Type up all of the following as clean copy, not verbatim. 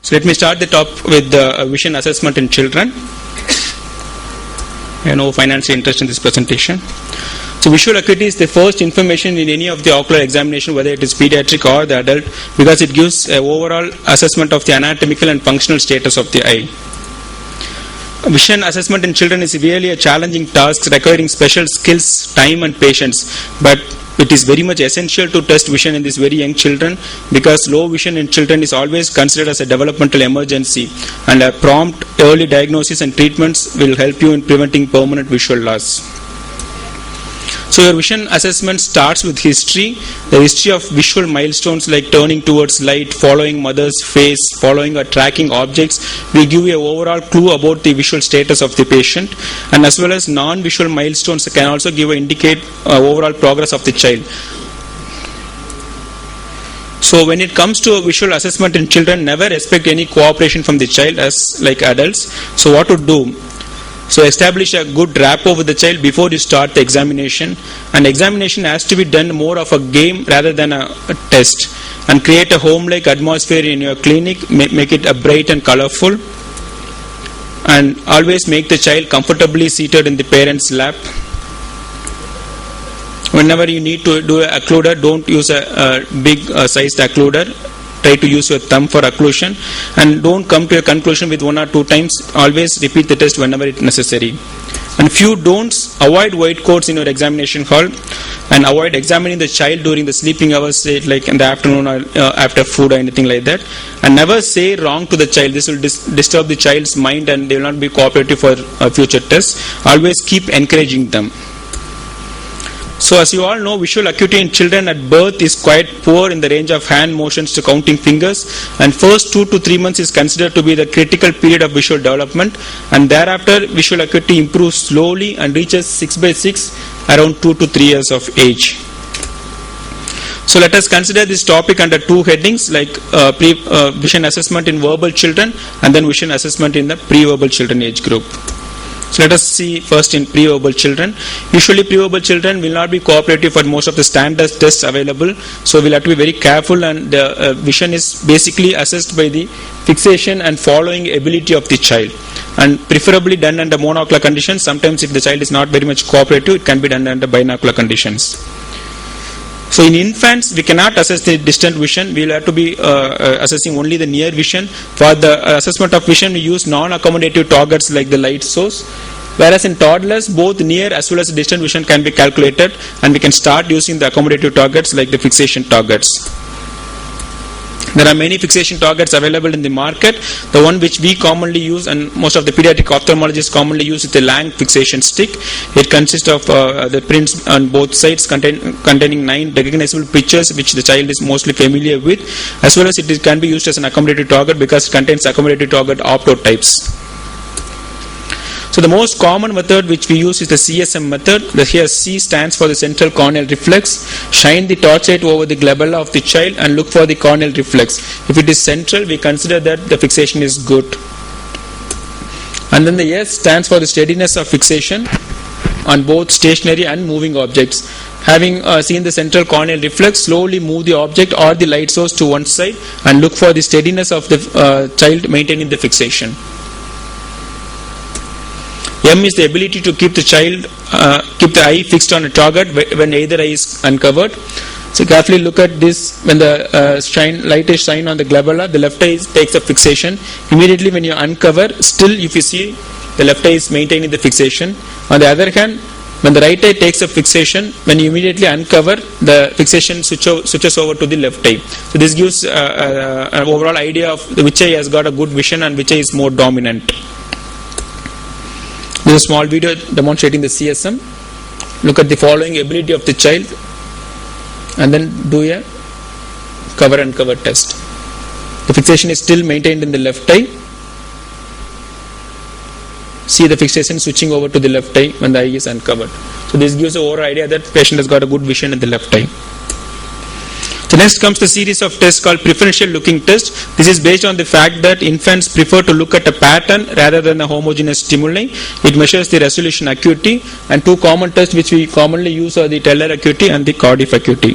So let me start the top with the vision assessment in children. I have no financial interest in this presentation. So visual acuity is the first information in any of the ocular examination, whether it is pediatric or the adult, because it gives an overall assessment of the anatomical and functional status of the eye. Vision assessment in children is really a challenging task requiring special skills, time and patience, but it is very much essential to test vision in these very young children, because low vision in children is always considered as a developmental emergency, and a prompt early diagnosis and treatments will help you in preventing permanent visual loss. So your vision assessment starts with history. The history of visual milestones like turning towards light, following mother's face, following or tracking objects will give you an overall clue about the visual status of the patient, and as well as non-visual milestones can also indicate overall progress of the child. So when it comes to visual assessment in children, never expect any cooperation from the child as like adults. So what to do? So establish a good rapport with the child before you start the examination, and examination has to be done more of a game rather than a test, and create a home-like atmosphere in your clinic, make it a bright and colorful, and always make the child comfortably seated in the parent's lap. Whenever you need to do an occluder, don't use a big sized occluder. Try to use your thumb for occlusion, and don't come to a conclusion with 1 or 2 times. Always repeat the test whenever it's necessary. And few don'ts: avoid white coats in your examination hall, and avoid examining the child during the sleeping hours, say like in the afternoon or after food or anything like that. And never say wrong to the child. This will disturb the child's mind, and they will not be cooperative for future tests. Always keep encouraging them. So as you all know, visual acuity in children at birth is quite poor, in the range of hand motions to counting fingers, and first 2 to 3 months is considered to be the critical period of visual development, and thereafter visual acuity improves slowly and reaches 6/6 around 2 to 3 years of age. So let us consider this topic under 2 headings, like vision assessment in verbal children and then vision assessment in the pre-verbal children age group. So let us see first in pre-verbal children. Usually pre-verbal children will not be cooperative for most of the standard tests available, so we'll have to be very careful, and the vision is basically assessed by the fixation and following ability of the child, and preferably done under monocular conditions. Sometimes if the child is not very much cooperative, it can be done under binocular conditions. So in infants, we cannot assess the distant vision. We will have to be assessing only the near vision. For the assessment of vision, we use non-accommodative targets like the light source. Whereas in toddlers, both near as well as distant vision can be calculated, and we can start using the accommodative targets like the fixation targets. There are many fixation targets available in the market. The one which we commonly use, and most of the pediatric ophthalmologists commonly use, is the Lang fixation stick. It consists of the prints on both sides containing 9 recognizable pictures which the child is mostly familiar with, as well as it can be used as an accommodative target because it contains accommodative target optotypes. So the most common method which we use is the CSM method. Here C stands for the central corneal reflex. Shine the torchlight over the glabella of the child and look for the corneal reflex. If it is central, we consider that the fixation is good. And then the S stands for the steadiness of fixation on both stationary and moving objects. Having seen the central corneal reflex, slowly move the object or the light source to one side and look for the steadiness of the child maintaining the fixation. M is the ability to keep the child, keep the eye fixed on a target when either eye is uncovered. So carefully look at this. When the light is shine on the glabella, the left eye takes a fixation. Immediately when you uncover, still if you see, the left eye is maintaining the fixation. On the other hand, when the right eye takes a fixation, when you immediately uncover, the fixation switches over to the left eye. So this gives an overall idea of which eye has got a good vision and which eye is more dominant. This is a small video demonstrating the CSM. Look at the following ability of the child, and then do a cover and cover test. The fixation is still maintained in the left eye. See the fixation switching over to the left eye when the eye is uncovered. So this gives an overall idea that the patient has got a good vision in the left eye. So next comes the series of tests called preferential looking test. This is based on the fact that infants prefer to look at a pattern rather than a homogeneous stimuli. It measures the resolution acuity, and 2 common tests which we commonly use are the Teller acuity and the Cardiff acuity.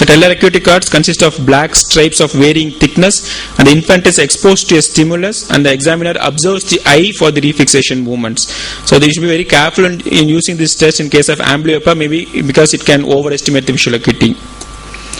So teller acuity cards consist of black stripes of varying thickness, and the infant is exposed to a stimulus, and the examiner observes the eye for the refixation movements. So they should be very careful in using this test in case of amblyopia, maybe because it can overestimate the visual acuity.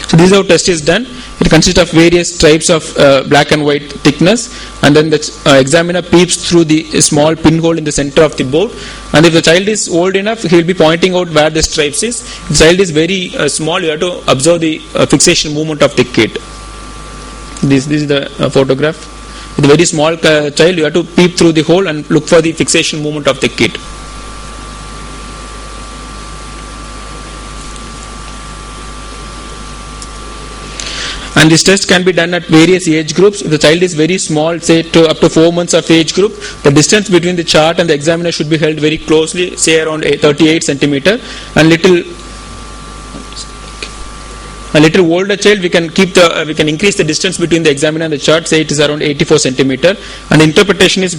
So this is how test is done. It consists of various stripes of black and white thickness, and then the examiner peeps through the small pinhole in the center of the board, and if the child is old enough, he will be pointing out where the stripes is. If the child is very small, you have to observe the fixation movement of the kid. This is the photograph. With a very small child, you have to peep through the hole and look for the fixation movement of the kid. And this test can be done at various age groups. If the child is very small, say up to 4 months of age group, the distance between the chart and the examiner should be held very closely, say around 38 centimeter. And a little older child, we can increase the distance between the examiner and the chart, say it is around 84 centimeter, and the interpretation is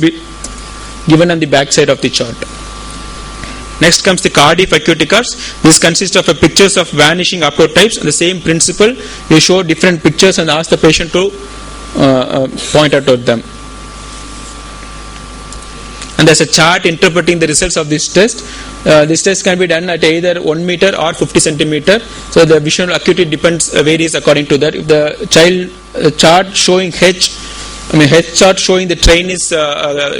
given on the back side of the chart. Next comes the Cardiff acuity cards. This consists of pictures of vanishing haplotypes. The same principle, you show different pictures and ask the patient to point out them. And there's a chart interpreting the results of this test. This test can be done at either 1 meter or 50 centimeter. So the visual acuity varies according to that. If the child chart showing H chart showing the train is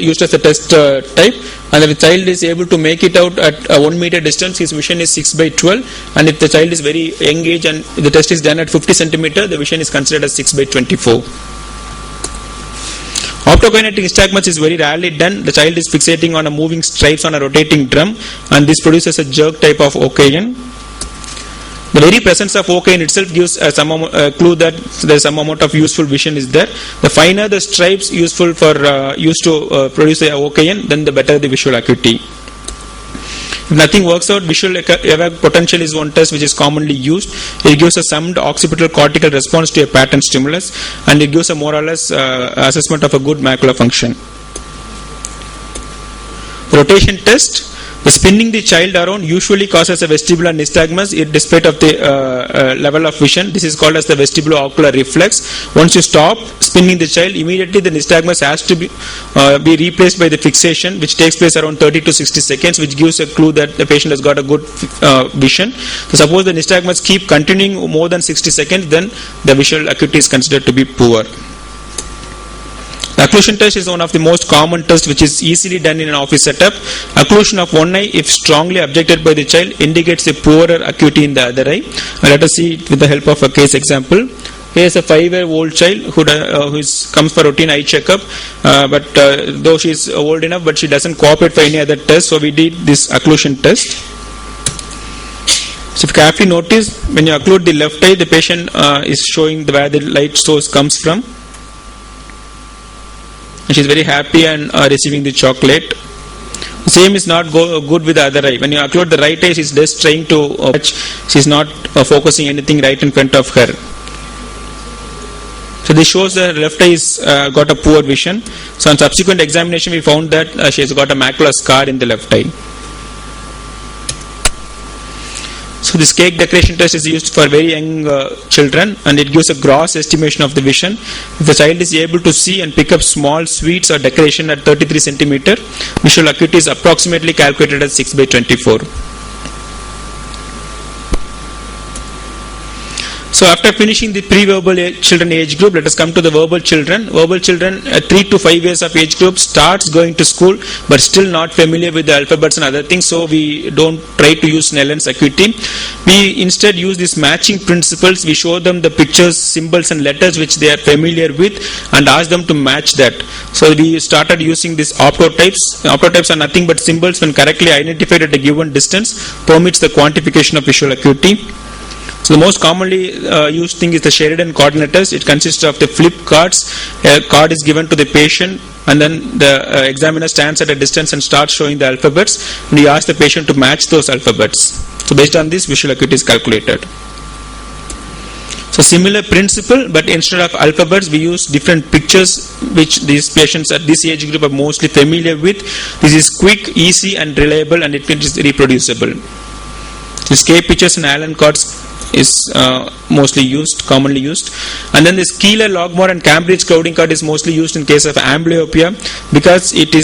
used as a test type, and if the child is able to make it out at 1 meter distance, his vision is 6/12, and if the child is very young age and the test is done at 50 centimeter, the vision is considered as 6/24. Optokinetic nystagmus is very rarely done. The child is fixating on a moving stripes on a rotating drum, and this produces a jerk type of occasion. The very presence of occasion itself gives some clue that there is some amount of useful vision is there. The finer the stripes used to produce a occasion, then the better the visual acuity. If nothing works out, visual potential is one test which is commonly used. It gives a summed occipital cortical response to a pattern stimulus, and it gives a more or less assessment of a good macular function. The rotation test. The spinning the child around usually causes a vestibular nystagmus despite of the level of vision. This is called as the vestibulo-ocular reflex. Once you stop spinning the child, immediately the nystagmus has to be replaced by the fixation, which takes place around 30 to 60 seconds, which gives a clue that the patient has got a good vision. So suppose the nystagmus keep continuing more than 60 seconds, then the visual acuity is considered to be poor. The occlusion test is one of the most common tests which is easily done in an office setup. Occlusion of one eye, if strongly objected by the child, indicates a poorer acuity in the other eye. Let us see it with the help of a case example. Here is a 5-year-old child who comes for routine eye checkup, but though she is old enough, but she doesn't cooperate for any other test, so we did this occlusion test. So if you carefully notice, when you occlude the left eye, the patient is showing where the light source comes from. She is very happy and receiving the chocolate. The same is not good with the other eye. When you occlude the right eye, she is just trying to watch. She is not focusing anything right in front of her. So this shows the left eye is got a poor vision. So on subsequent examination, we found that she has got a macular scar in the left eye. So this cake decoration test is used for very young children, and it gives a gross estimation of the vision. If the child is able to see and pick up small sweets or decoration at 33 centimeter, visual acuity is approximately calculated as 6/24. So after finishing the pre-verbal children age group, let us come to the verbal children. Verbal children at 3 to 5 years of age group starts going to school but still not familiar with the alphabets and other things, so we don't try to use Snellen's acuity. We instead use these matching principles. We show them the pictures, symbols and letters which they are familiar with and ask them to match that. So we started using these optotypes. Optotypes are nothing but symbols when correctly identified at a given distance permits the quantification of visual acuity. So the most commonly used thing is the Sheridan coordinate test. It consists of the flip cards. A card is given to the patient, and then the examiner stands at a distance and starts showing the alphabets, and he asks the patient to match those alphabets. So based on this, visual acuity is calculated. So similar principle, but instead of alphabets, we use different pictures which these patients at this age group are mostly familiar with. This is quick, easy and reliable, and it is reproducible. These K pictures and Allen cards is commonly used. And then this Keeler, Logmore and Cambridge crowding cut is mostly used in case of amblyopia, because it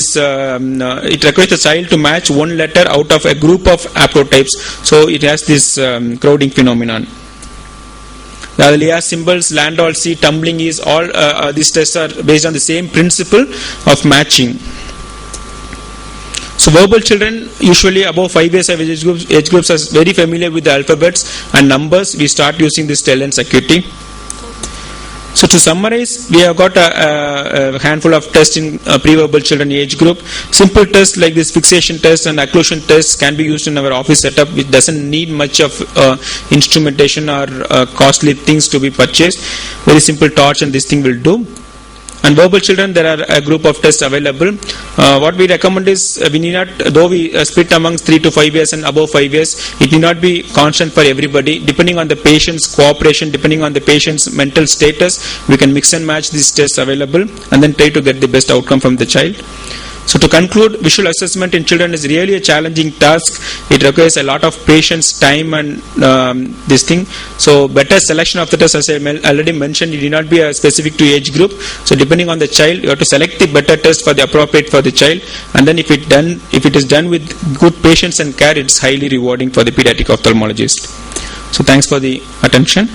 requires the child to match one letter out of a group of haplotypes, so it has this crowding phenomenon. The Leah symbols, Landau, C, tumbling is all these tests are based on the same principle of matching. So verbal children, usually above 5 years of age groups, are very familiar with the alphabets and numbers. We start using this TELENS Acuity. So to summarize, we have got a handful of tests in pre-verbal children age group. Simple tests like this fixation test and occlusion test can be used in our office setup, which doesn't need much of instrumentation or costly things to be purchased. Very simple torch and this thing will do. And verbal children, there are a group of tests available. What we recommend is, we need not, though we split amongst 3 to 5 years and above 5 years, it need not be constant for everybody. Depending on the patient's cooperation, depending on the patient's mental status, we can mix and match these tests available and then try to get the best outcome from the child. So to conclude, visual assessment in children is really a challenging task. It requires a lot of patience, time and this thing. So better selection of the test, as I already mentioned, it need not be specific to age group. So depending on the child, you have to select the better test for the appropriate for the child. And then if it is done with good patience and care, it's highly rewarding for the pediatric ophthalmologist. So thanks for the attention.